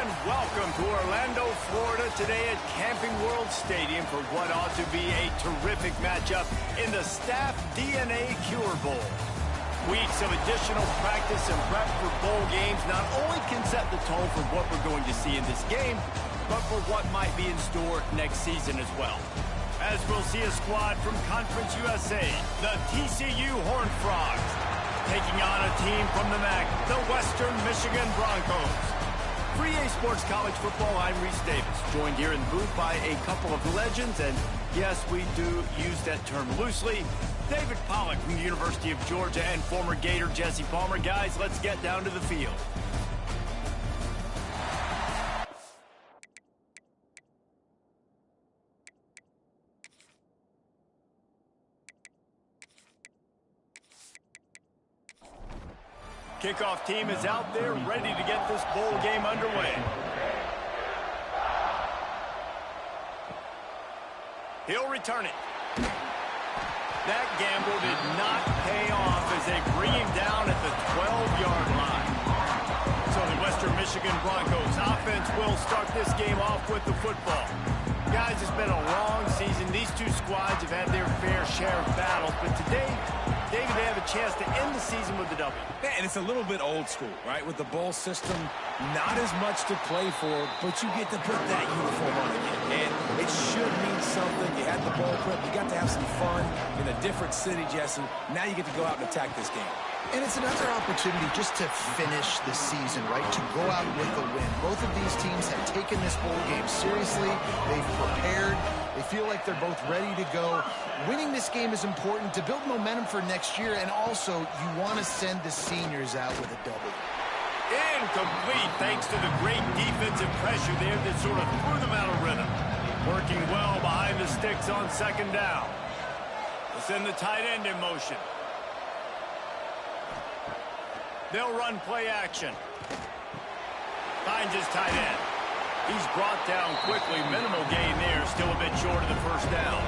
and welcome to Orlando, Florida today at Camping World Stadium for what ought to be a terrific matchup in the Staff DNA Cure Bowl. Weeks of additional practice and prep for bowl games not only can set the tone for what we're going to see in this game, but for what might be in store next season as well. As we'll see a squad from Conference USA, the TCU Horned Frogs, taking on a team from the MAC, the Western Michigan Broncos. For EA Sports College Football, I'm Reese Davis, joined here in the booth by a couple of legends, and yes, we do use that term loosely. David Pollack from the University of Georgia and former Gator Jesse Palmer. Guys, let's get down to the field. Kickoff team is out there ready to get this bowl game underway. He'll return it. That gamble did not pay off as they bring him down at the 12-yard line. So the Western Michigan Broncos offense will start this game off with the football. Guys, it's been a long season. These two squads have had their fair share of battles, but today, David, they have a chance to end the season with a W. Yeah, and it's a little bit old school, right? With the bowl system, not as much to play for, but you get to put that uniform on again. And it should mean something. You had the bowl prep. You got to have some fun in a different city, Jesse. Now you get to go out and attack this game. And it's another opportunity just to finish the season, right? To go out with a win. Both of these teams have taken this bowl game seriously. They've prepared. They feel like they're both ready to go. Winning this game is important to build momentum for next year, and also you want to send the seniors out with a W. Incomplete thanks to the great defensive pressure there that sort of threw them out of rhythm. Working well behind the sticks on second down. We'll send the tight end in motion. They'll run play action. Finds his tight end. He's brought down quickly. Minimal gain there. Still a bit short of the first down.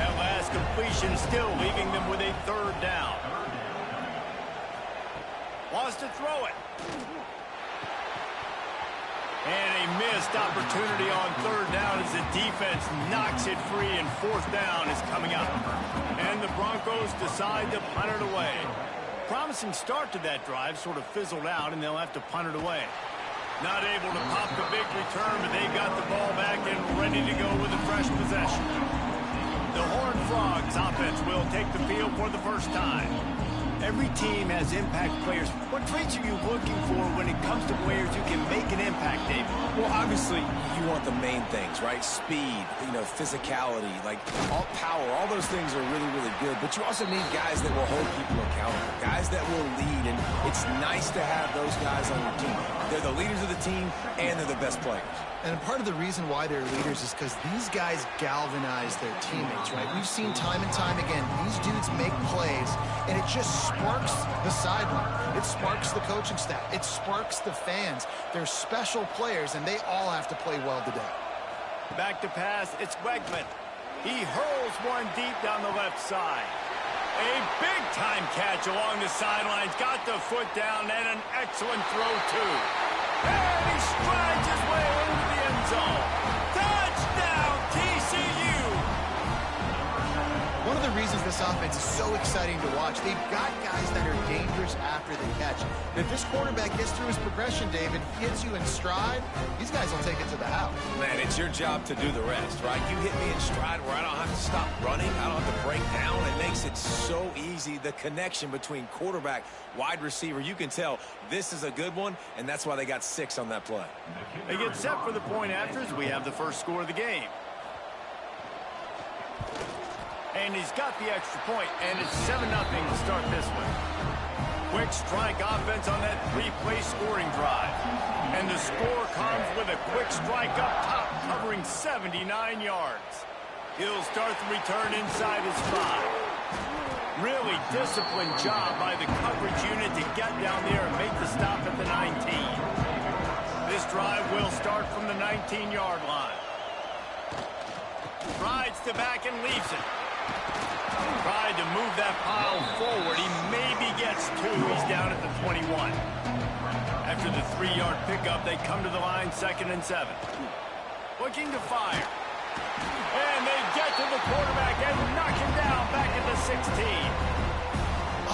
That last completion still leaving them with a third down. Wants to throw it. And a missed opportunity on third down as the defense knocks it free, and fourth down is coming up. And the Broncos decide to punt it away. Promising start to that drive, sort of fizzled out, and they'll have to punt it away. Not able to pop the big return, but they got the ball back and ready to go with a fresh possession. The Horned Frogs offense will take the field for the first time. Every team has impact players. What traits are you looking for when it comes to players who can make an impact, David? Well, obviously, you want the main things, right? Speed, physicality, like all power. All those things are really, really good. But you also need guys that will hold people accountable, guys that will lead. And it's nice to have those guys on your team. They're the leaders of the team, and they're the best players. And part of the reason why they're leaders is because these guys galvanize their teammates, right? We've seen time and time again, these dudes make plays, and it just sparks the sideline. It sparks the coaching staff. It sparks the fans. They're special players, and they all have to play well today. Back to pass, it's Wegman. He hurls one deep down the left side. A big-time catch along the sidelines. Got the foot down, and an excellent throw, too. And he strides his way into the end zone. Touchdown, TCU! One of the reasons this offense is so exciting to watch, they've got guys that are dangerous after the catch. If this quarterback gets through his progression, David, hits you in stride, these guys will take it to the house. Man, it's your job to do the rest, right? You hit me in stride where I don't have to stop running. I don't have to break down. It makes it so easy. The connection between quarterback, wide receiver, you can tell this is a good one, and that's why they got 6 on that play. They get set for the point after as we have the first score of the game. And he's got the extra point, and it's 7-0 to start this one. Quick strike offense on that 3-play scoring drive. And the score comes with a quick strike up top, covering 79 yards. He'll start the return inside his 5. Really disciplined job by the coverage unit to get down there and make the stop at the 19. This drive will start from the 19-yard line. Rides to back and leaves it. Tried to move that pile forward. He maybe gets 2. He's down at the 21. After the 3-yard pickup, they come to the line, 2nd and 7. Looking to fire. And they get to the quarterback and knock him down back at the 16.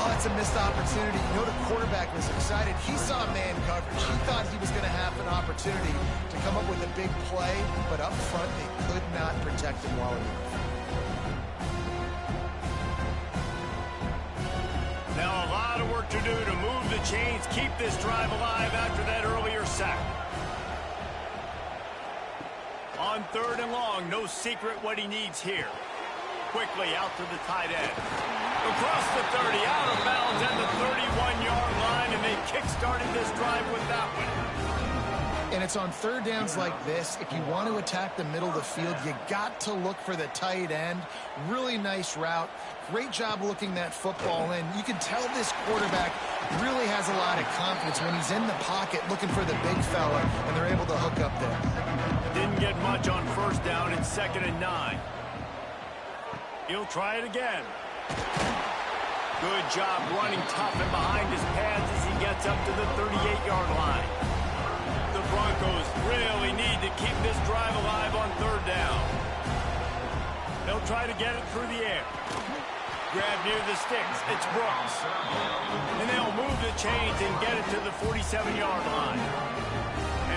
Oh, that's a missed opportunity. You know, the quarterback was excited. He saw man coverage. He thought he was going to have an opportunity to come up with a big play, but up front, they could not protect him well enough. Now a lot of work to do to move the chains, keep this drive alive after that earlier sack. On 3rd and long, no secret what he needs here. Quickly out to the tight end. Across the 30, out of bounds at the 31-yard line, and they kick-started this drive with that one. And it's on 3rd downs like this. If you want to attack the middle of the field, you got to look for the tight end. Really nice route. Great job looking that football in. You can tell this quarterback really has a lot of confidence when he's in the pocket looking for the big fella, and they're able to hook up there. Didn't get much on 1st down. It's 2nd and 9. He'll try it again. Good job running tough and behind his pads as he gets up to the 38-yard line. The Broncos really need to keep this drive alive on 3rd down. They'll try to get it through the air. Grab near the sticks. It's Brooks. And they'll move the chains and get it to the 47-yard line.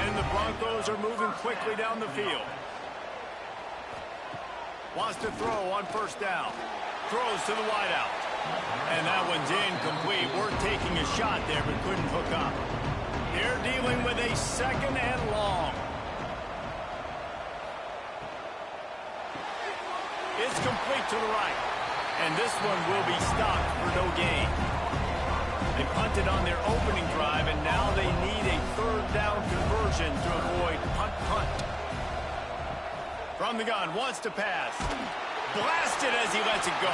And the Broncos are moving quickly down the field. Wants to throw on 1st down. Throws to the wideout. And that one's incomplete. We're taking a shot there, but couldn't hook up. They're dealing with a 2nd and long. It's complete to the right. And this one will be stopped for no gain. They punted on their opening drive, and now they need a 3rd down conversion to avoid punt. From the gun, wants to pass. Blasted as he lets it go.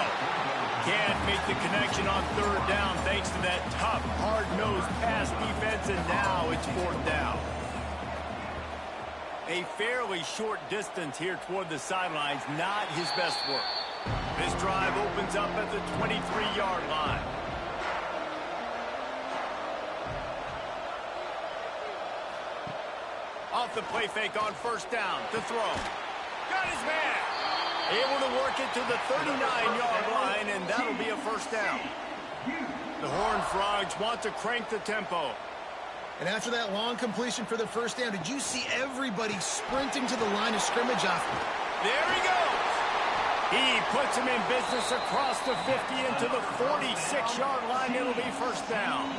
Can't make the connection on 3rd down thanks to that tough, hard-nosed pass defense, and now it's 4th down. A fairly short distance here toward the sidelines, not his best work. This drive opens up at the 23-yard line. Off the play fake on 1st down to throw. Got his man. Able to work it to the 39-yard line, and that'll be a 1st down. The Horned Frogs want to crank the tempo. And after that long completion for the 1st down, did you see everybody sprinting to the line of scrimmage off? There he goes. He puts him in business across the 50 into the 46-yard line. It'll be 1st down.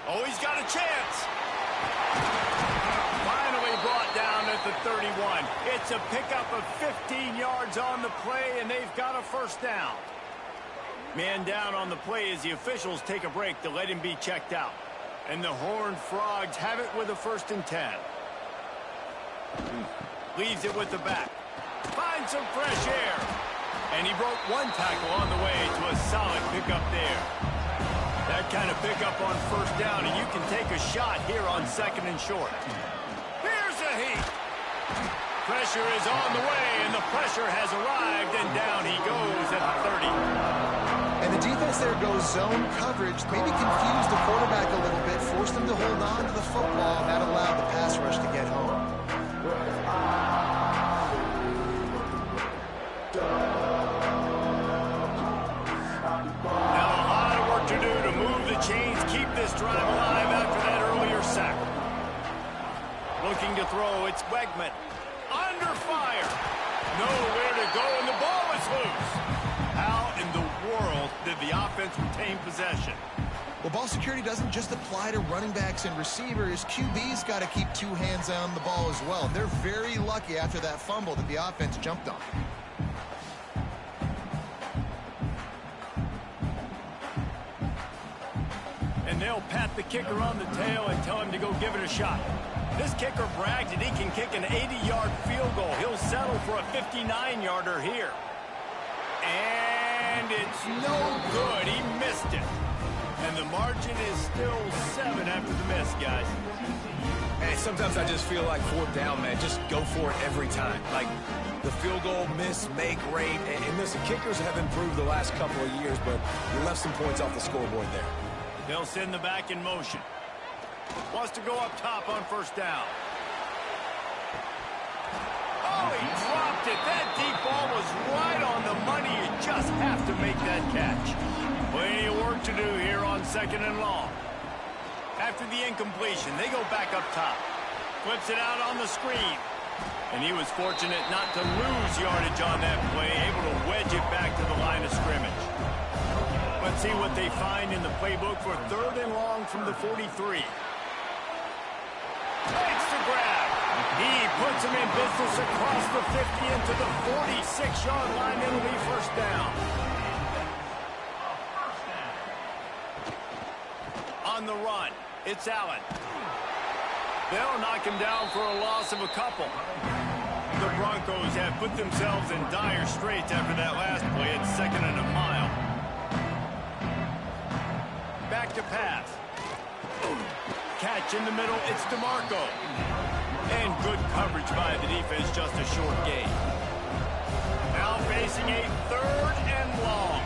Oh, he's got a chance. Finally brought down at the 31. It's a pickup of 15 yards on the play, and they've got a 1st down. Man down on the play as the officials take a break to let him be checked out. And the Horned Frogs have it with a 1st and 10. Leaves it with the back. Finds some fresh air. And he broke 1 tackle on the way to a solid pickup there. That kind of pickup on 1st down, and you can take a shot here on 2nd and short. Here's a heat. Pressure is on the way, and the pressure has arrived, and down he goes at the 30. And the defense there goes zone coverage, maybe confused the quarterback a little bit, forced him to hold on to the football, and that allowed the pass rush to get home. Now a lot of work to do to move the chains, keep this drive alive after that earlier sack. Looking to throw, it's Wegman. Under fire. Nowhere to go, and the ball is loose. How in the world did the offense retain possession? Well, ball security doesn't just apply to running backs and receivers. QB's got to keep 2 hands on the ball as well. They're very lucky after that fumble that the offense jumped on. And they'll pat the kicker on the tail and tell him to go give it a shot. This kicker bragged that he can kick an 80-yard field goal. He'll settle for a 59-yarder here. And and it's no good. He missed it. And the margin is still 7 after the miss, guys. Hey, sometimes I just feel like 4th down, man. Just go for it every time. Like the field goal, miss, make, rate. And listen, kickers have improved the last couple of years, but you left some points off the scoreboard there. They'll send the back in motion. Wants to go up top on 1st down. Oh, he dropped it. That deep ball was right on the money. You just have to make that catch. Plenty of work to do here on 2nd and long. After the incompletion, they go back up top. Flips it out on the screen. And he was fortunate not to lose yardage on that play, able to wedge it back to the line of scrimmage. Let's see what they find in the playbook for 3rd and long from the 43. Takes the grab. He puts him in business across the 50 into the 46-yard line. It'll be 1st down. On the run, it's Allen. They'll knock him down for a loss of a couple. The Broncos have put themselves in dire straits after that last play at 2nd and a mile. Back to pass. Catch in the middle, it's DeMarco. And good coverage by the defense, just a short gain. Now facing a 3rd and long.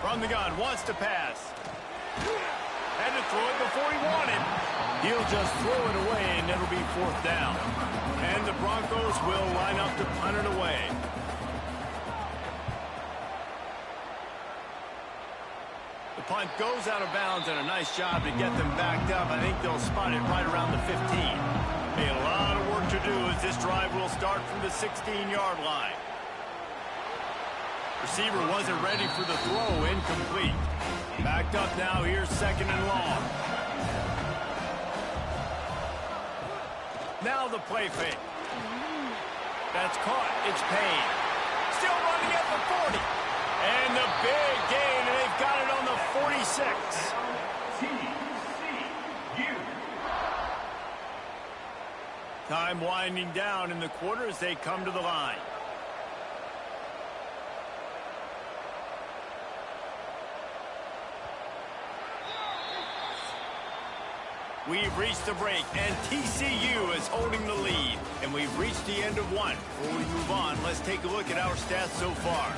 From the gun, wants to pass. Had to throw it before he wanted. He'll just throw it away, and it'll be 4th down. And the Broncos will line up to punt it away. The punt goes out of bounds, and a nice job to get them backed up. I think they'll spot it right around the 15. A lot of work to do as this drive will start from the 16-yard line. Receiver wasn't ready for the throw, incomplete. Backed up now, here's 2nd and long. Now the play fake. That's caught, it's Payne. Still running at the 40. And the big gain, and they've got it on the 46. TCU. Time winding down in the quarter as they come to the line. We've reached the break, and TCU is holding the lead. And we've reached the end of one. Before we move on, let's take a look at our stats so far.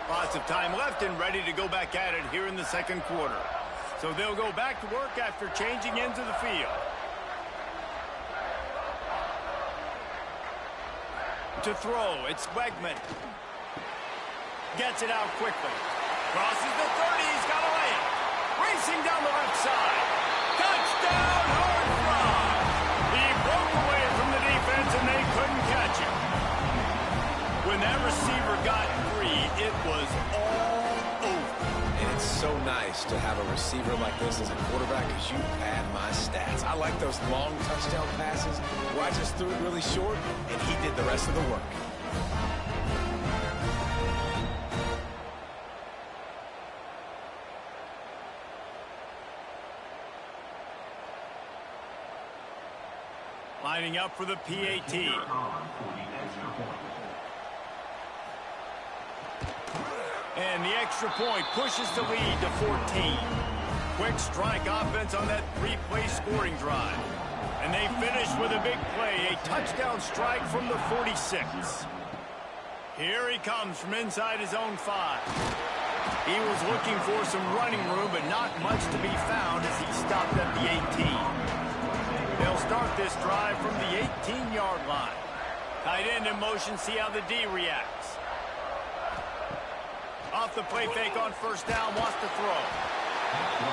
Lots of time left and ready to go back at it here in the 2nd quarter. So they'll go back to work after changing into the field. To throw, it's Wegman. Gets it out quickly. Crosses the 30, he's got a lane. Racing down the left side. Touchdown, hard fly. He broke away from the defense and they couldn't catch him. When that receiver got free, it was all over. And it's so nice to have a receiver like this as a quarterback because you pad my stats. I like those long touchdown passes where I just threw it really short and he did the rest of the work. Lining up for the PAT. And the extra point pushes the lead to 14. Quick strike offense on that 3-play scoring drive. And they finish with a big play, a touchdown strike from the 46. Here he comes from inside his own 5. He was looking for some running room, but not much to be found as he stopped at the 18. They'll start this drive from the 18-yard line. Tight end in motion, see how the D reacts. Off the play fake on 1st down, wants to throw.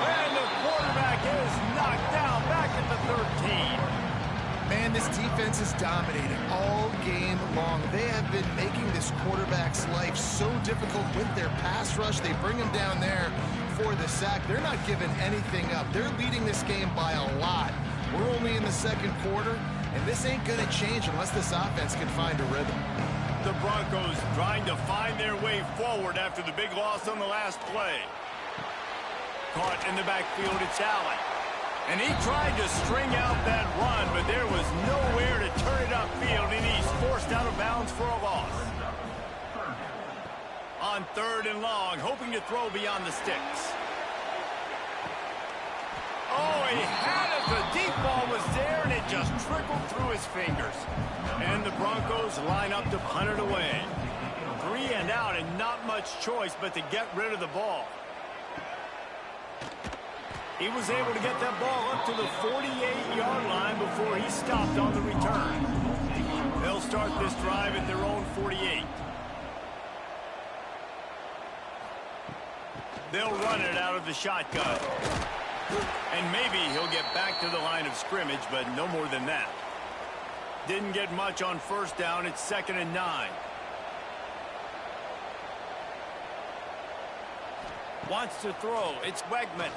And the quarterback is knocked down back at the 13. Man, this defense is dominating all game long. They have been making this quarterback's life so difficult with their pass rush. They bring him down there for the sack. They're not giving anything up. They're leading this game by a lot. We're only in the 2nd quarter, and this ain't going to change unless this offense can find a rhythm. The Broncos trying to find their way forward after the big loss on the last play. Caught in the backfield, it's Allen. And he tried to string out that run, but there was nowhere to turn it upfield, and he's forced out of bounds for a loss. On 3rd and long, hoping to throw beyond the sticks. Oh, he had it. The deep ball was there, and it just trickled through his fingers. And the Broncos line up to punt it away. 3 and out, and not much choice but to get rid of the ball. He was able to get that ball up to the 48-yard line before he stopped on the return. They'll start this drive at their own 48. They'll run it out of the shotgun. And maybe he'll get back to the line of scrimmage, but no more than that. Didn't get much on 1st down. It's 2nd and 9. Wants to throw. It's Wegman.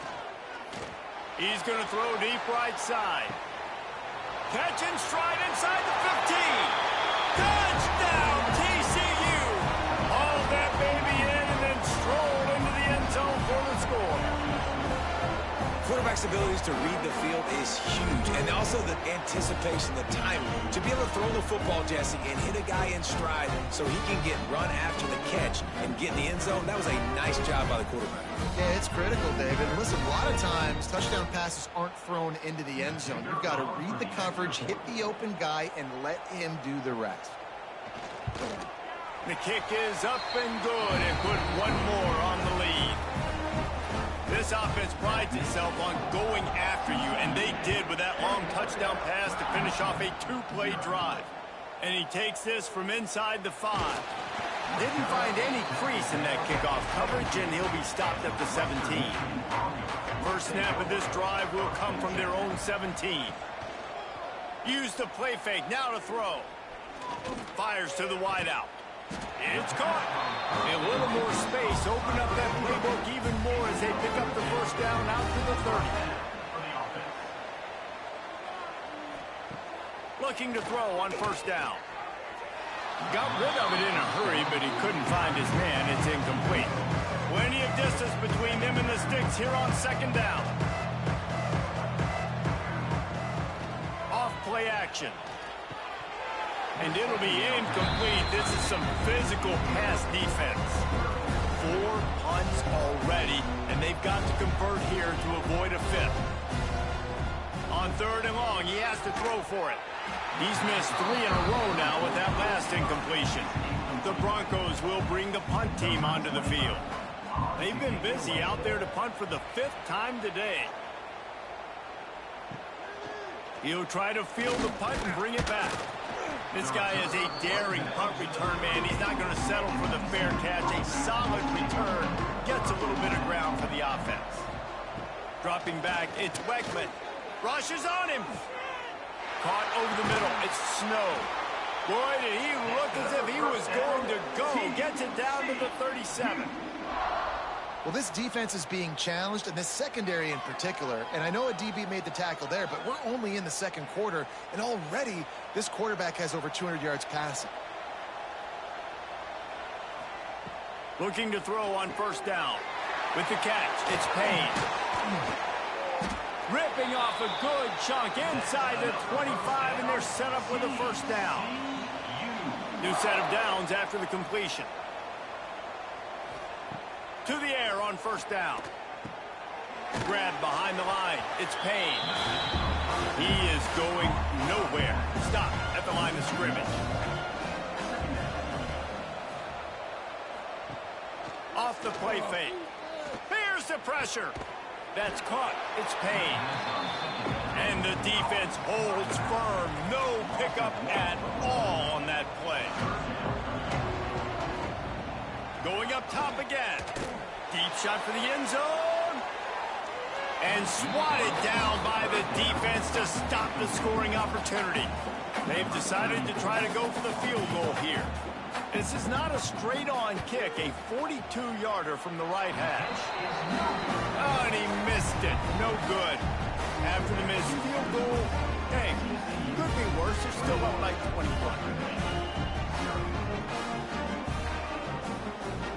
He's going to throw deep right side. Catch and stride inside the 15. Touchdown, TCU. Hauled that baby in and then strolled into the end zone for the score. Quarterback's abilities to read the field is huge, and also the anticipation, the timing. To be able to throw the football, Jesse, and hit a guy in stride so he can get run after the catch and get in the end zone, that was a nice job by the quarterback. Yeah, it's critical, David. And listen, a lot of times touchdown passes aren't thrown into the end zone. You've got to read the coverage, hit the open guy, and let him do the rest. The kick is up and good, and put one more on the lead. This offense prides itself on going after you, and they did with that long touchdown pass to finish off a 2-play drive. And he takes this from inside the 5. Didn't find any crease in that kickoff coverage, and he'll be stopped at the 17. First snap of this drive will come from their own 17. Use the play fake, now to throw. Fires to the wideout. It's caught. A little more space. Open up that playbook even more as they pick up the 1st down out to the 30. Looking to throw on 1st down. Got rid of it in a hurry, but he couldn't find his man. It's incomplete. Plenty of distance between them and the sticks here on 2nd down. Off play action. And it'll be incomplete. This is some physical pass defense. 4 punts already, and they've got to convert here to avoid a 5th. On 3rd and long, he has to throw for it. He's missed 3 in a row now with that last incompletion. The Broncos will bring the punt team onto the field. They've been busy out there to punt for the 5th time today. He'll try to field the punt and bring it back. This guy is a daring punt return man. He's not going to settle for the fair catch. A solid return gets a little bit of ground for the offense. Dropping back, it's Wegman. Rushes on him. Caught over the middle. It's Snow. Boy, did he look as if he was going to go. Gets it down to the 37. Well, this defense is being challenged, and this secondary in particular. And I know a DB made the tackle there, but we're only in the 2nd quarter, and already this quarterback has over 200 yards passing. Looking to throw on 1st down. With the catch, it's Payne. Ripping off a good chunk inside the 25, and they're set up with a 1st down. New set of downs after the completion. To the air on 1st down. Grab behind the line. It's Payne. He is going nowhere. Stop at the line of scrimmage. Off the play fake. Here's the pressure. That's caught. It's Payne. And the defense holds firm. No pickup at all on that play. Going up top again. Deep shot for the end zone. And swatted down by the defense to stop the scoring opportunity. They've decided to try to go for the field goal here. This is not a straight-on kick, a 42-yarder from the right hash. Oh, and he missed it. No good. After the missed field goal, hey, could be worse. They're still up like 21.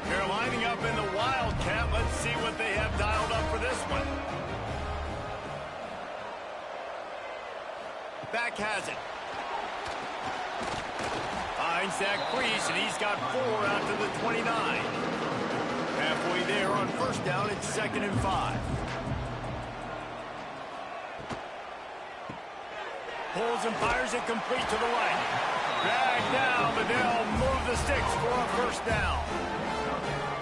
They're lining up in the Wildcat. Let's see what they have dialed up for this one. back has it. Finds that crease, and he's got 4 out to the 29. Halfway there on first down, it's 2nd and 5. Pulls and fires it complete to the right. Dragged down, but they'll move the sticks for a first down.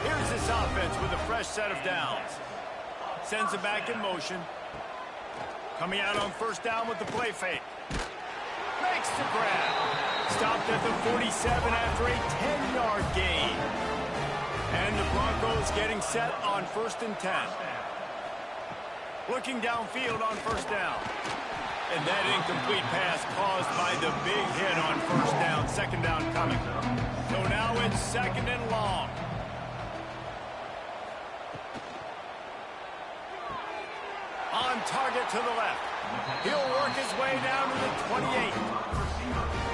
Here's this offense with a fresh set of downs. Sends it back in motion. Coming out on first down with the play fake. Makes the grab. Stopped at the 47 after a 10-yard gain. And the Broncos getting set on 1st and 10. Looking downfield on first down. And that incomplete pass caused by the big hit on first down. 2nd down coming. So now it's 2nd and long. On target to the left. He'll work his way down to the 28.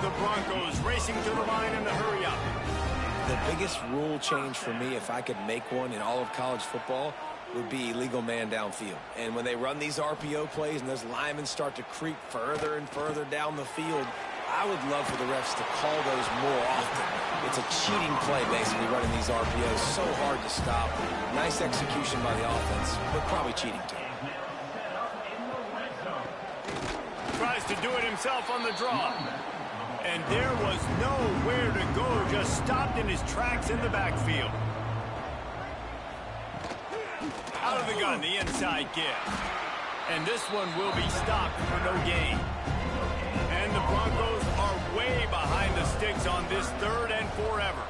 The Broncos racing to the line in the hurry up. The biggest rule change for me, if I could make one in all of college football, would be illegal man downfield. And when they run these RPO plays and those linemen start to creep further and further down the field, I would love for the refs to call those more often. It's a cheating play, basically, running these RPOs. So hard to stop. Nice execution by the offense, but probably cheating too. Tries to do it himself on the draw. And there was nowhere to go. Just stopped in his tracks in the backfield. Out of the gun, the inside give. And this one will be stopped for no gain. And the Broncos are way behind the sticks on this 3rd and forever.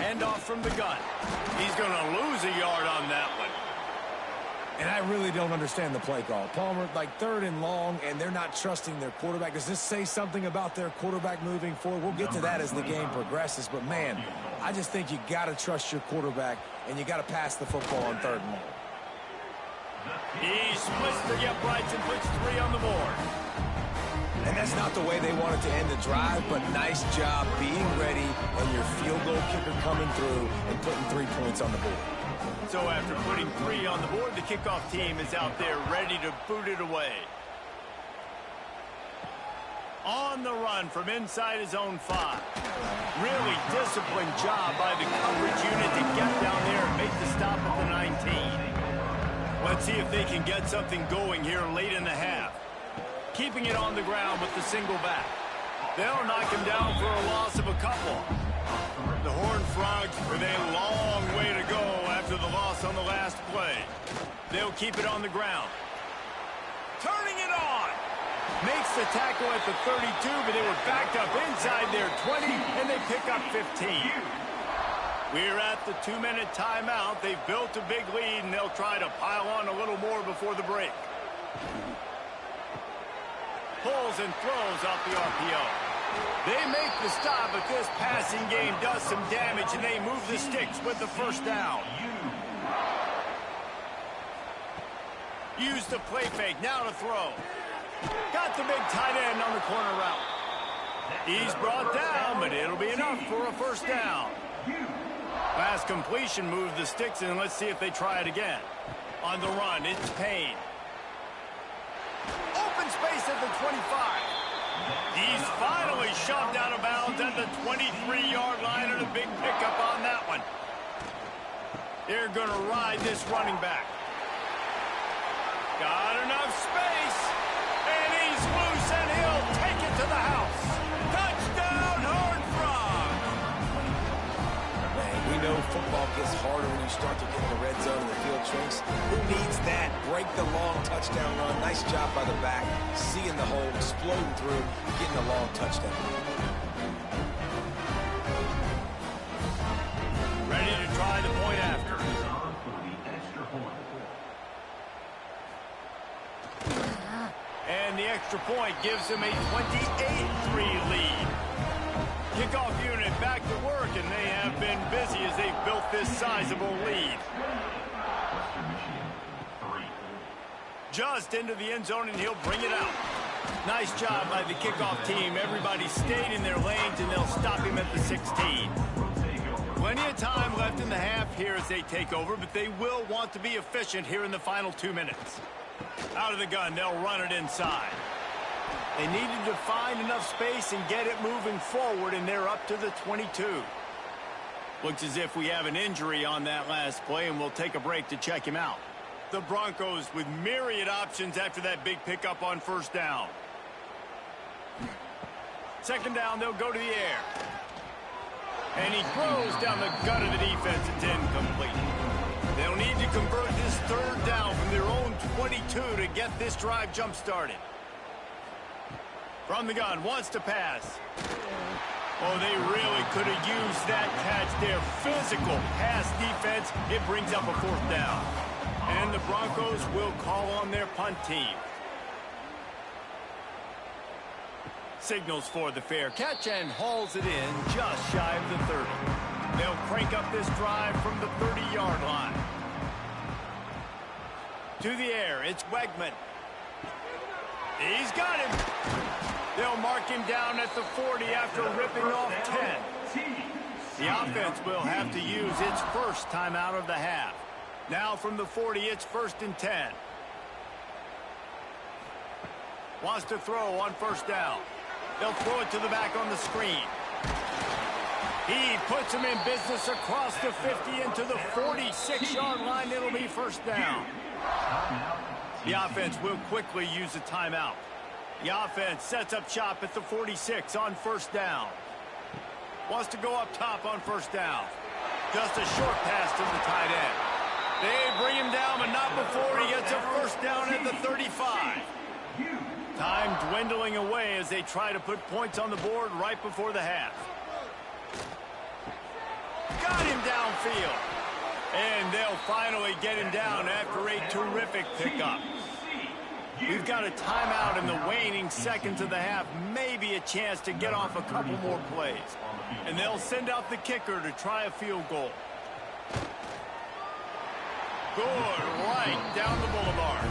Hand off from the gun. He's going to lose a yard on that one. And I really don't understand the play call. Palmer, like 3rd and long, and they're not trusting their quarterback. Does this say something about their quarterback moving forward? We'll get to that as the game progresses. But, man, I just think you got to trust your quarterback, and you got to pass the football on 3rd and long. He splits the uprights and puts 3 on the board. And that's not the way they wanted to end the drive, but nice job being ready and your field goal kicker coming through and putting 3 points on the board. So after putting 3 on the board, the kickoff team is out there ready to boot it away. On the run from inside his own 5. Really disciplined job by the coverage unit to get down there and make the stop at the 19. Let's see if they can get something going here late in the half. Keeping it on the ground with the single back. They'll knock him down for a loss of a couple. The Horned Frogs with a long way to go after the loss on the last play. They'll keep it on the ground. Turning it on. Makes the tackle at the 32, but they were backed up inside their 20, and they pick up 15. We're at the 2-minute timeout. They've built a big lead, and they'll try to pile on a little more before the break. Pulls and throws off the RPO. They make the stop, but this passing game does some damage, and they move the sticks with the first down. Use the play fake, now to throw. Got the big tight end on the corner route. He's brought down, but it'll be enough for a first down. Last completion moved the sticks, and let's see if they try it again. On the run, it's Payne. Open space at the 25. He's finally shoved out of bounds at the 23-yard line, and a big pickup on that one. They're going to ride this running back. Got enough space, and he's loose, and he'll take it to the house. Touchdown, Horned Frogs! Man, we know football gets harder when you start to get in the red zone and the field shrinks. Who needs that? Break the long touchdown run. Nice job by the back. Seeing the hole, exploding through, getting a long touchdown. Ready to try the point after. And the extra point gives them a 28-3 lead. Kickoff unit back to work, and they have been busy as they've built this sizable lead. Just into the end zone, and he'll bring it out. Nice job by the kickoff team. Everybody stayed in their lanes, and they'll stop him at the 16. Plenty of time left in the half here as they take over, but they will want to be efficient here in the final 2 minutes. Out of the gun, they'll run it inside. They needed to find enough space and get it moving forward, and they're up to the 22. Looks as if we have an injury on that last play, and we'll take a break to check him out. The Broncos with myriad options after that big pickup on first down. Second down, they'll go to the air. And he throws down the gut of the defense. It's incomplete. They'll need to convert this third down from their own 22 to get this drive jump-started. From the gun, wants to pass. Oh, they really could have used that catch there. Physical pass defense. It brings up a fourth down. And the Broncos will call on their punt team. Signals for the fair catch and hauls it in just shy of the 30. They'll crank up this drive from the 30-yard line. To the air, it's Wegman. He's got him. They'll mark him down at the 40 after ripping off 10. The offense will have to use its first timeout of the half. Now from the 40, it's 1st and 10. Wants to throw on first down. They'll throw it to the back on the screen. He puts him in business across the 50 into the 46-yard line. It'll be first down. The offense will quickly use a timeout. The offense sets up shop at the 46 on first down. Wants to go up top on first down. Just a short pass to the tight end. They bring him down, but not before he gets a first down at the 35. Time dwindling away as they try to put points on the board right before the half. Got him downfield. And they'll finally get him down after a terrific pickup. We've got a timeout in the waning seconds of the half. Maybe a chance to get off a couple more plays. And they'll send out the kicker to try a field goal. Good, right down the boulevard.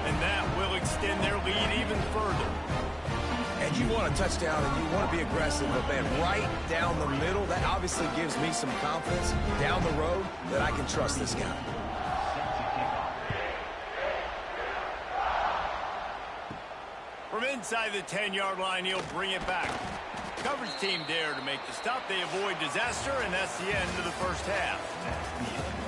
And that will extend their lead even further. And you want a touchdown and you want to be aggressive, but man, right down the middle, that obviously gives me some confidence down the road that I can trust this guy. From inside the 10-yard line, he'll bring it back. Coverage team there to make the stop. They avoid disaster, and that's the end of the first half.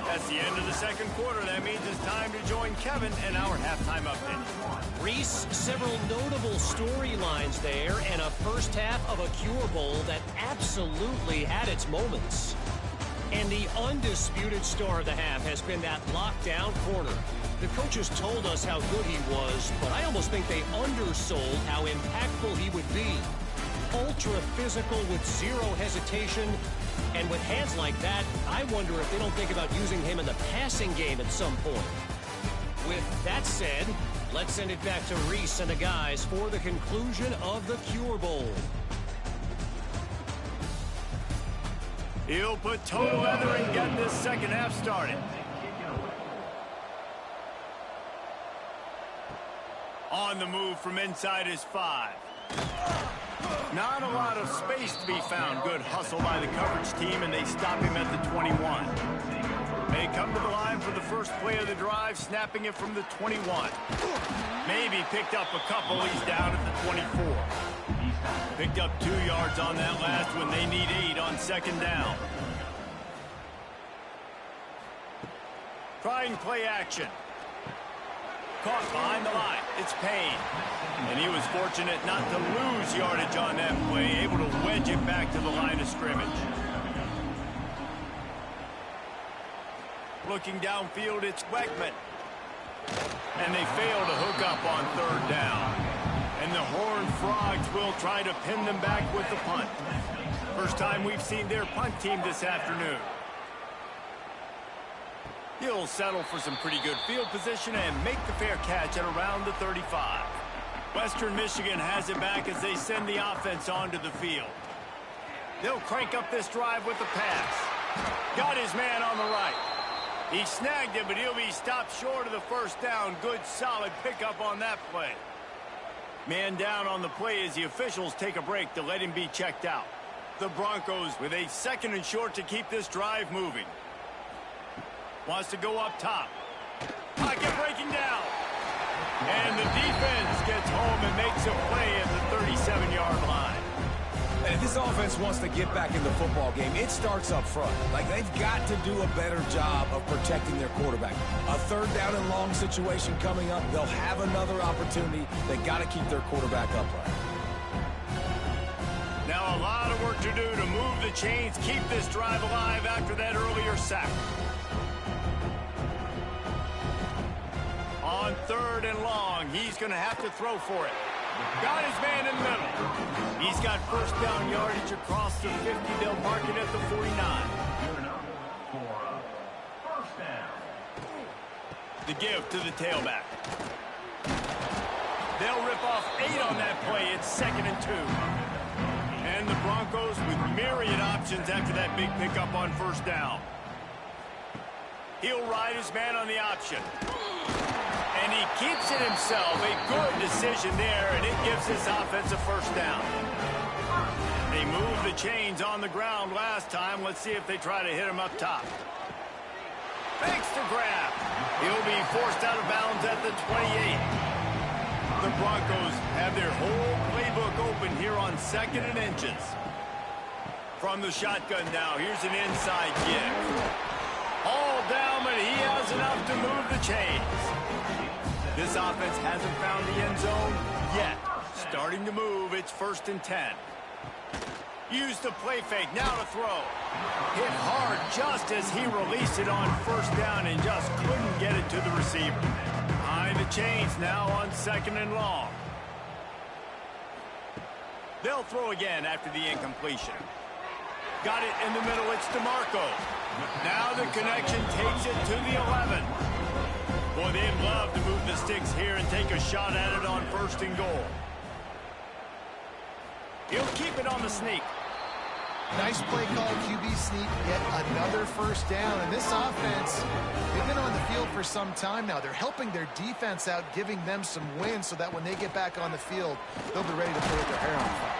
That's the end of the second quarter. That means it's time to join Kevin in our halftime update. Reese, several notable storylines there, and a first half of a Cure Bowl that absolutely had its moments. And the undisputed star of the half has been that lockdown corner. The coaches told us how good he was, but I almost think they undersold how impactful he would be. Ultra physical with zero hesitation. And with hands like that, I wonder if they don't think about using him in the passing game at some point. With that said, let's send it back to Reese and the guys for the conclusion of the Cure Bowl. He'll put total leather and get this second half started. On the move from inside his 5. Not a lot of space to be found. Good hustle by the coverage team, and they stop him at the 21. They come to the line for the first play of the drive, snapping it from the 21. Maybe picked up a couple. He's down at the 24. Picked up 2 yards on that last one. They need 8 on second down. Trying play action. Caught behind the line. It's Payne. And he was fortunate not to lose yardage on that play, able to wedge it back to the line of scrimmage. Looking downfield, it's Wegman. And they fail to hook up on third down. And the Horned Frogs will try to pin them back with the punt. First time we've seen their punt team this afternoon. He'll settle for some pretty good field position and make the fair catch at around the 35. Western Michigan has it back as they send the offense onto the field. They'll crank up this drive with the pass. Got his man on the right. He snagged him, but he'll be stopped short of the first down. Good, solid pickup on that play. Man down on the play as the officials take a break to let him be checked out. The Broncos with a 2nd and short to keep this drive moving. Wants to go up top. Pocket breaking down. And the defense gets home and makes a play at the 37-yard line. And if this offense wants to get back in the football game, it starts up front. Like, they've got to do a better job of protecting their quarterback. A third down and long situation coming up, they'll have another opportunity. They got to keep their quarterback upright. Now a lot of work to do to move the chains, keep this drive alive after that earlier sack. On third and long, he's going to have to throw for it. Got his man in the middle. He's got first down yardage across the 50. They'll mark it at the 49. The give to the tailback. They'll rip off 8 on that play. It's 2nd and 2. And the Broncos with myriad options after that big pickup on first down. He'll ride his man on the option. And he keeps it himself. A good decision there, and it gives his offense a first down. They moved the chains on the ground last time. Let's see if they try to hit him up top. Thanks to grab. He'll be forced out of bounds at the 28. The Broncos have their whole playbook open here on 2nd and inches. From the shotgun now, here's an inside give. All down, but he has enough to move the chains. This offense hasn't found the end zone yet. Starting to move, it's 1st and 10. Use the play fake, now to throw. Hit hard just as he released it on first down and just couldn't get it to the receiver. Behind the chains now on 2nd and long. They'll throw again after the incompletion. Got it in the middle, it's DeMarco. Now the connection takes it to the 11. Boy, they'd love to move the sticks here and take a shot at it on 1st and goal. He'll keep it on the sneak. Nice play call, QB sneak, yet another first down. And this offense, they've been on the field for some time now. They're helping their defense out, giving them some wins so that when they get back on the field, they'll be ready to put their hair on fire.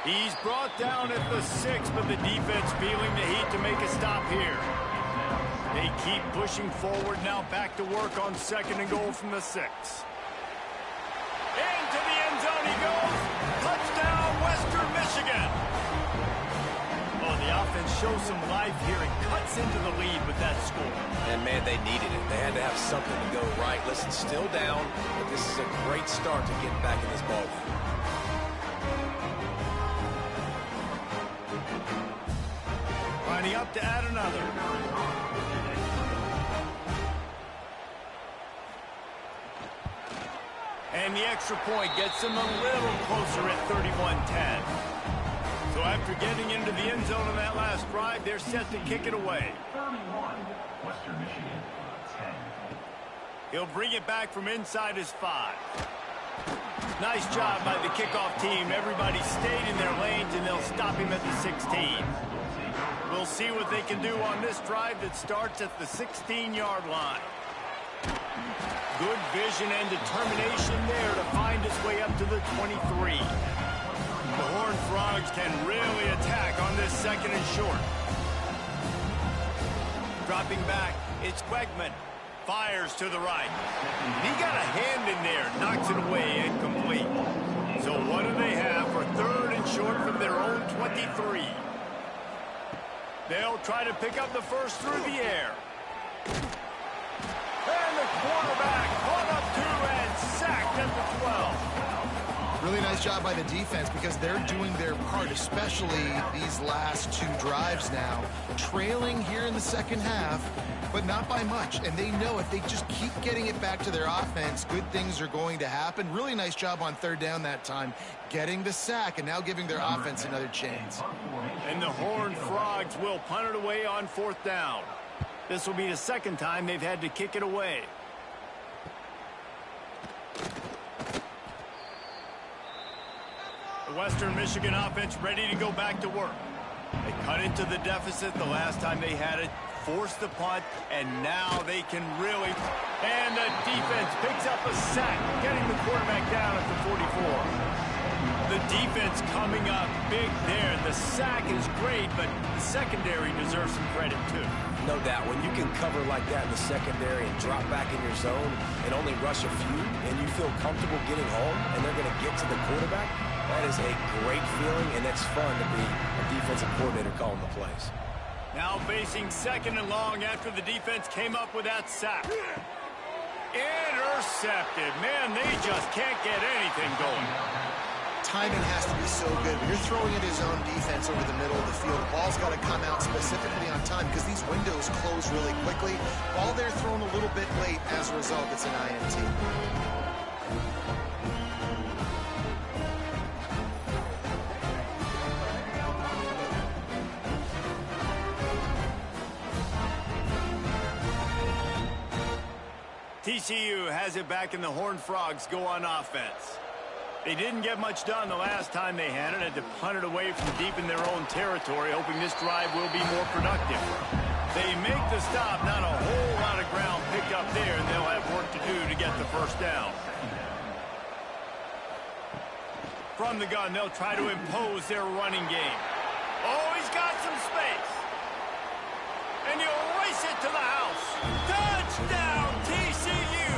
He's brought down at the 6, but the defense feeling the heat to make a stop here. They keep pushing forward now, back to work on 2nd and goal from the 6. Into the end zone he goes. Touchdown, Western Michigan. Oh, the offense shows some life here and cuts into the lead with that score. And, man, they needed it. They had to have something to go right. Listen, still down, but this is a great start to get back in this ballgame. Lining up to add another. And the extra point gets them a little closer at 31-10. So after getting into the end zone on that last drive, they're set to kick it away. 31, Western Michigan, 10. He'll bring it back from inside his 5. Nice job by the kickoff team. Everybody stayed in their lanes, and they'll stop him at the 16. We'll see what they can do on this drive that starts at the 16-yard line. Good vision and determination there to find his way up to the 23. The Horned Frogs can really attack on this 2nd and short. Dropping back, it's Quegman. Fires to the right. He got a hand in there, knocks it away, incomplete. So what do they have for 3rd and short from their own 23? They'll try to pick up the first through the air. And the quarterback caught up 2 and sacked at the 12. Really nice job by the defense because they're doing their part, especially these last 2 drives now. Trailing here in the second half, but not by much. And they know if they just keep getting it back to their offense, good things are going to happen. Really nice job on 3rd down that time, getting the sack and now giving their offense another chance. And the Horned Frogs will punt it away on 4th down. This will be the 2nd time they've had to kick it away. The Western Michigan offense ready to go back to work. They cut into the deficit the last time they had it, forced the punt, and now they can really... And the defense picks up a sack, getting the quarterback down at the 44. The defense coming up big there. The sack is great, but the secondary deserves some credit too. No doubt. When you can cover like that in the secondary and drop back in your zone and only rush a few, and you feel comfortable getting home and they're going to get to the quarterback, that is a great feeling, and it's fun to be a defensive coordinator calling the plays. Now facing 2nd and long after the defense came up with that sack. Intercepted. Man, they just can't get anything going. Timing has to be so good. When you're throwing at his own defense over the middle of the field, the ball's got to come out specifically on time because these windows close really quickly. Ball there thrown a little bit late. As a result, it's an INT. TCU has it back, and the Horned Frogs go on offense. They didn't get much done the last time they had it. Had to punt it away from deep in their own territory, hoping this drive will be more productive. They make the stop, not a whole lot of ground picked up there, and they'll have work to do to get the first down. From the gun, they'll try to impose their running game. Oh, he's got some space. And he'll race it to the house. Touchdown, TCU!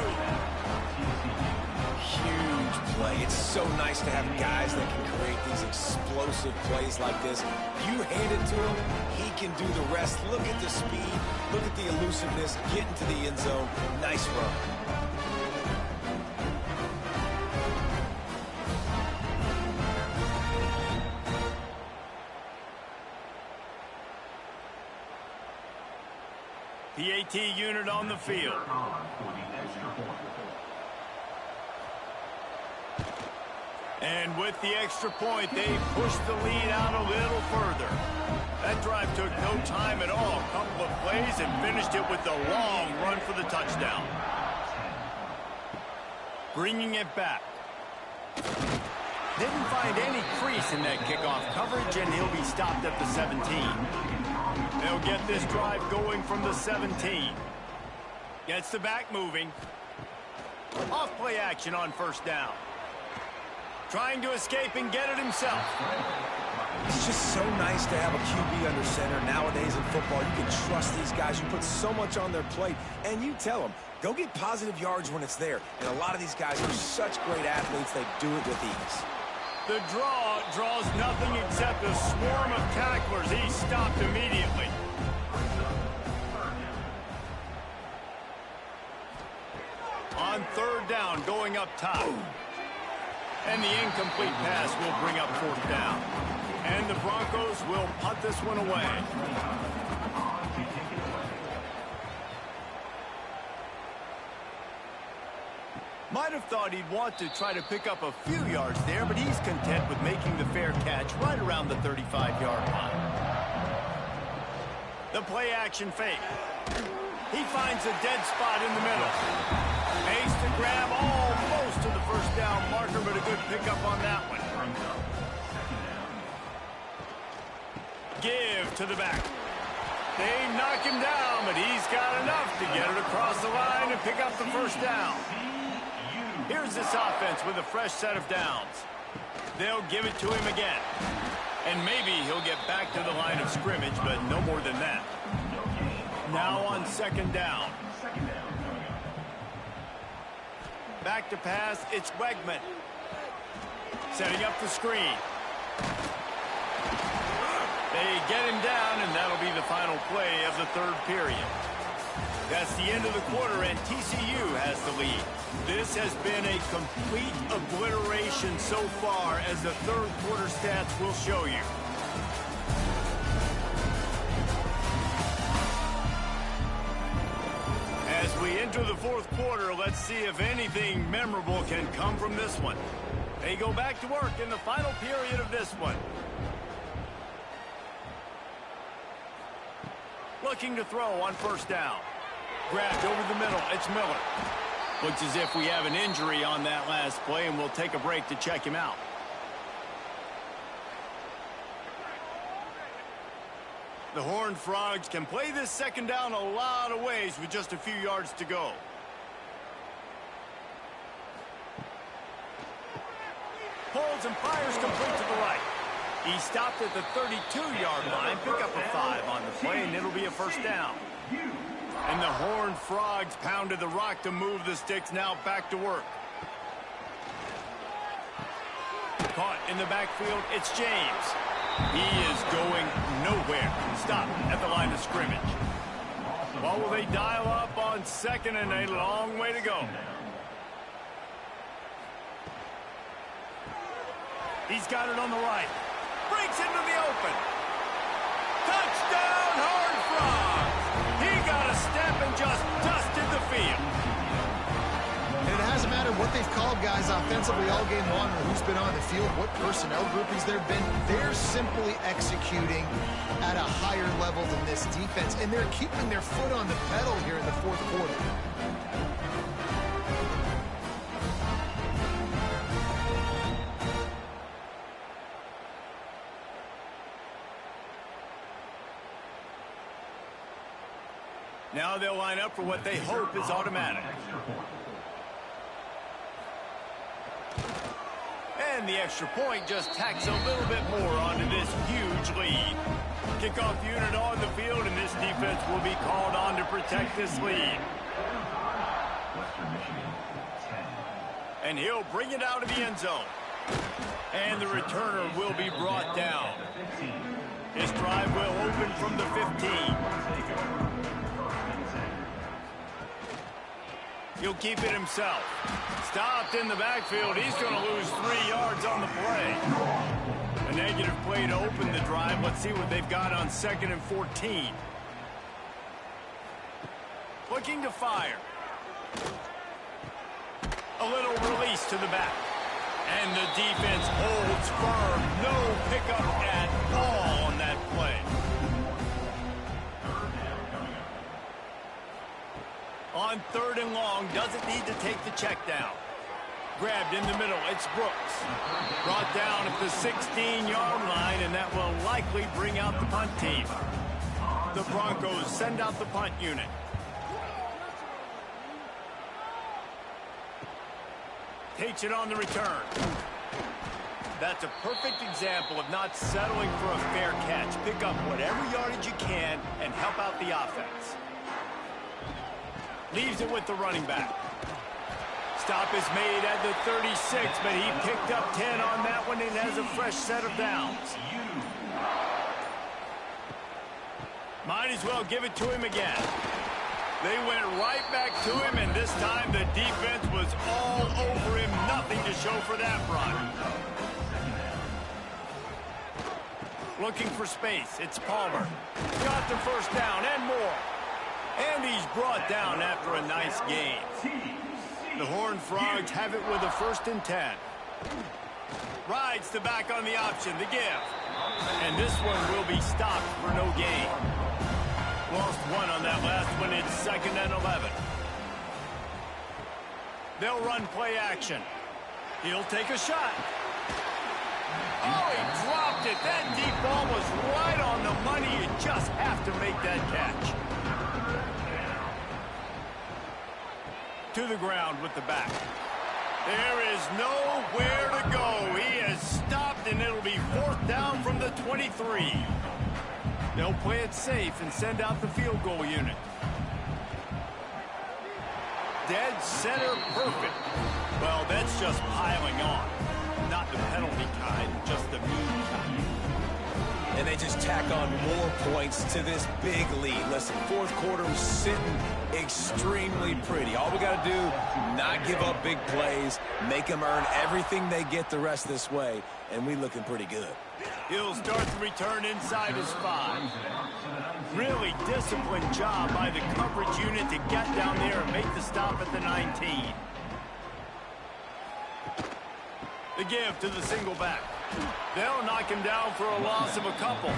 Huge play. It's so nice to have guys that can create these explosive plays like this. You hand it to him, he can do the rest. Look at the speed. Look at the elusiveness. Get into the end zone. Nice run. PAT unit on the field. And with the extra point, they pushed the lead out a little further. That drive took no time at all. A couple of plays and finished it with the long run for the touchdown. Bringing it back. Didn't find any crease in that kickoff coverage, and he'll be stopped at the 17. They'll get this drive going from the 17. Gets the back moving. Off play action on first down. Trying to escape and get it himself. It's just so nice to have a QB under center. Nowadays in football, you can trust these guys. You put so much on their plate, and you tell them, go get positive yards when it's there. And a lot of these guys are such great athletes, they do it with ease. The draw draws nothing except a swarm of tacklers. He's stopped immediately. On third down, going up top. And the incomplete pass will bring up fourth down. And the Broncos will punt this one away. Might have thought he'd want to try to pick up a few yards there, but he's content with making the fair catch right around the 35-yard line. The play action fake. He finds a dead spot in the middle. Makes the grab almost to the first down marker, but a good pickup on that one. Give to the back. They knock him down, but he's got enough to get it across the line and pick up the first down. Here's this offense with a fresh set of downs. They'll give it to him again. And maybe he'll get back to the line of scrimmage, but no more than that. Now on second down. Back to pass, it's Wegman. Setting up the screen. They get him down, and that'll be the final play of the third period. That's the end of the quarter, and TCU has the lead. This has been a complete obliteration so far, as the third quarter stats will show you. As we enter the fourth quarter, let's see if anything memorable can come from this one. They go back to work in the final period of this one. Looking to throw on first down. Grabbed over the middle. It's Miller. Looks as if we have an injury on that last play, and we'll take a break to check him out. The Horned Frogs can play this second down a lot of ways with just a few yards to go. Pulls and fires complete to the right. He stopped at the 32-yard line. Pick up a 5 on the play, and it'll be a first down. And the Horned Frogs pounded the rock to move the sticks, now back to work. caught in the backfield. It's James. He is going nowhere. Stop at the line of scrimmage. Well, will they dial up on second and a long way to go? He's got it on the right. Breaks into the open. Touchdown, Horned Frogs! He got a step and just dusted the field. And it hasn't mattered what they've called guys offensively all game long or who's been on the field, what personnel groupings there have been. They're simply executing at a higher level than this defense, and they're keeping their foot on the pedal here in the fourth quarter. Now they'll line up for what they hope is automatic. And the extra point just tacks a little bit more onto this huge lead. Kickoff unit on the field, and this defense will be called on to protect this lead. And he'll bring it out of the end zone. And the returner will be brought down. His drive will open from the 15. He'll keep it himself. Stopped in the backfield. He's going to lose 3 yards on the play. A negative play to open the drive. Let's see what they've got on 2nd and 14. Looking to fire. A little release to the back. And the defense holds firm. No pickup at all on that play. On 3rd and long, doesn't need to take the check down. Grabbed in the middle, it's Brooks. Brought down at the 16-yard line, and that will likely bring out the punt team. The Broncos send out the punt unit. Takes it on the return. That's a perfect example of not settling for a fair catch. Pick up whatever yardage you can and help out the offense. Leaves it with the running back. Stop is made at the 36, but he picked up 10 on that one and has a fresh set of downs. Might as well give it to him again. They went right back to him, and this time the defense was all over him. Nothing to show for that run. Looking for space. It's Palmer. Got the first down and more. And he's brought down after a nice gain. The Horned Frogs have it with a 1st and 10. Rides the back on the option, the give. And this one will be stopped for no gain. Lost 1 on that last one. It's 2nd and 11. They'll run play action. He'll take a shot. Oh, he dropped it. That deep ball was right on the money. You just have to make that catch. To the ground with the back. There is nowhere to go. He has stopped, and it'll be 4th down from the 23. They'll play it safe and send out the field goal unit. Dead center perfect. Well, that's just piling on. Not the penalty kind, just the mean kind. And they just tack on more points to this big lead. Listen, 4th quarter was sitting extremely pretty. All we got to do, not give up big plays, make them earn everything they get the rest this way, and we looking pretty good. He'll start the return inside his 5. Really disciplined job by the coverage unit to get down there and make the stop at the 19. The give to the single back. They'll knock him down for a loss of a couple.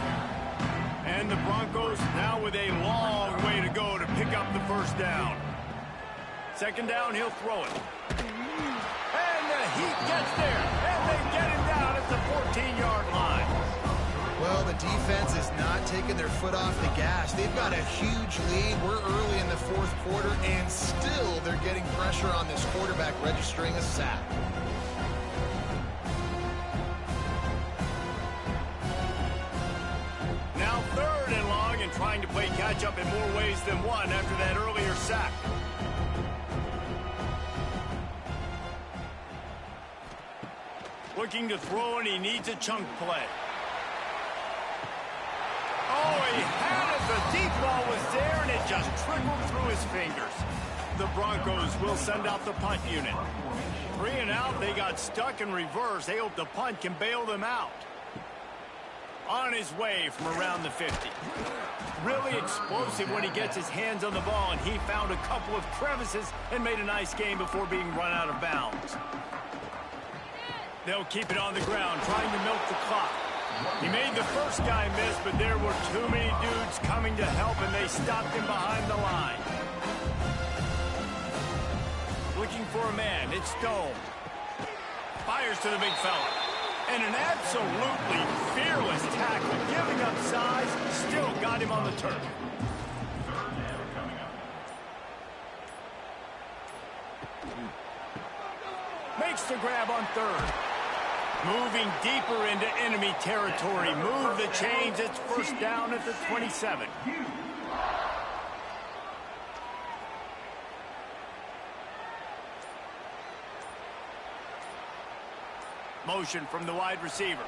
And the Broncos now with a long way to go to pick up the 1st down. 2nd down, he'll throw it. And he gets there. And they get him down at the 14-yard line. Well, the defense is not taking their foot off the gas. They've got a huge lead. We're early in the 4th quarter, and still they're getting pressure on this quarterback, registering a sack. Now 3rd and long, and trying to play catch-up in more ways than one after that earlier sack. Looking to throw, and he needs a chunk play. Oh, he had it. The deep ball was there, and it just trickled through his fingers. The Broncos will send out the punt unit. 3 and out. They got stuck in reverse. They hope the punt can bail them out. On his way from around the 50. Really explosive when he gets his hands on the ball, and he found a couple of crevices and made a nice game before being run out of bounds. They'll keep it on the ground, trying to milk the clock. He made the first guy miss, but there were too many dudes coming to help, and they stopped him behind the line. Looking for a man, it's Stone. Fires to the big fella. And an absolutely fearless tackle, giving up size, still got him on the turf. Makes the grab on third. Moving deeper into enemy territory. Move the chains. It's first down at the 27. Motion from the wide receiver.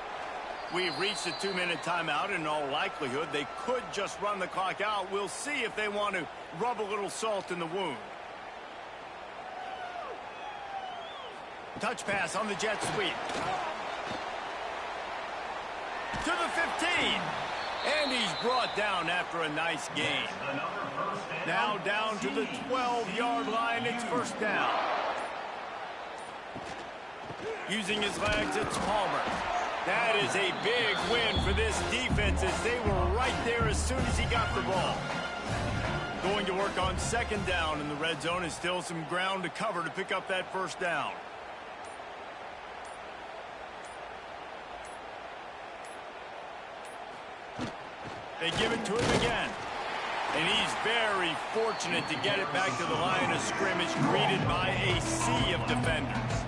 We've reached a 2-minute timeout. In all likelihood, they could just run the clock out. We'll see if they want to rub a little salt in the wound. Touch pass on the jet sweep. To the 15. And he's brought down after a nice gain. Now down to the 12-yard line. It's first down. Using his legs, it's Palmer. That is a big win for this defense as they were right there as soon as he got the ball. Going to work on second down in the red zone, and still some ground to cover to pick up that first down. They give it to him again. And he's very fortunate to get it back to the line of scrimmage, greeted by a sea of defenders.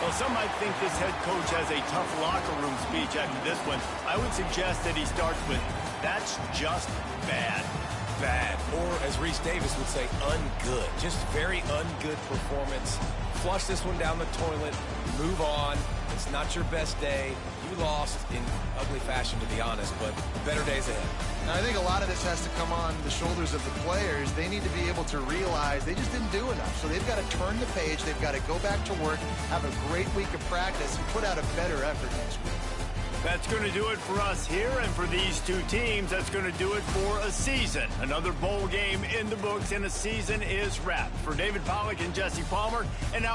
Well, some might think this head coach has a tough locker room speech after this one. I would suggest that he starts with, "That's just bad." Bad. Or, as Reese Davis would say, ungood. Just very ungood performance. Flush this one down the toilet. Move on. It's not your best day. You lost in ugly fashion, to be honest, but better days ahead. Now, I think a lot of this has to come on the shoulders of the players. They need to be able to realize they just didn't do enough. So they've got to turn the page. They've got to go back to work, have a great week of practice, and put out a better effort next week. That's going to do it for us here, and for these two teams, that's going to do it for a season. Another bowl game in the books, and a season is wrapped. For David Pollack and Jesse Palmer, and now